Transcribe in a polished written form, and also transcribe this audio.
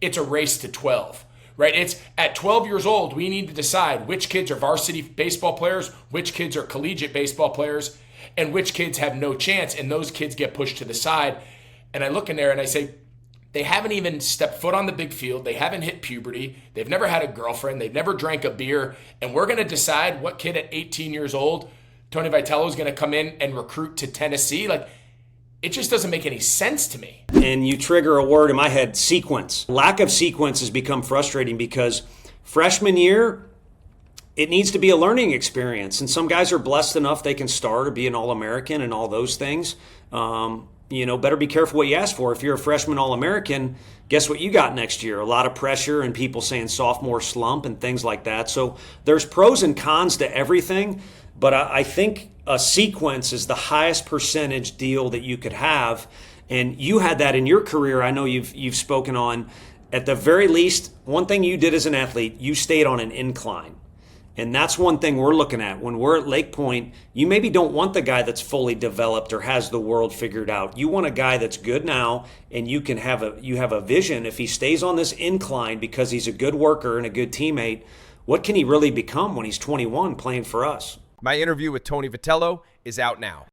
it's a race to 12, right? It's at 12 years old, we need to decide which kids are varsity baseball players, which kids are collegiate baseball players, and which kids have no chance, and those kids get pushed to the side. And I look in there and I say, they haven't even stepped foot on the big field. They haven't hit puberty. They've never had a girlfriend. They've never drank a beer. And we're going to decide what kid at 18 years old, Tony Vitello, is going to come in and recruit to Tennessee. Like, it just doesn't make any sense to me. And you trigger a word in my head, sequence. Lack of sequence has become frustrating because freshman year, it needs to be a learning experience. And some guys are blessed enough they can start or be an All-American and all those things. Better be careful what you ask for. If you're a freshman All-American, guess what you got next year? A lot of pressure and people saying sophomore slump and things like that. So there's pros and cons to everything, but I think a sequence is the highest percentage deal that you could have. And you had that in your career. I know you've spoken on, at the very least, one thing you did as an athlete, you stayed on an incline. And that's one thing we're looking at. When we're at Lake Point, you maybe don't want the guy that's fully developed or has the world figured out. You want a guy that's good now, and you have a vision. If he stays on this incline because he's a good worker and a good teammate, what can he really become when he's 21 playing for us? My interview with Tony Vitello is out now.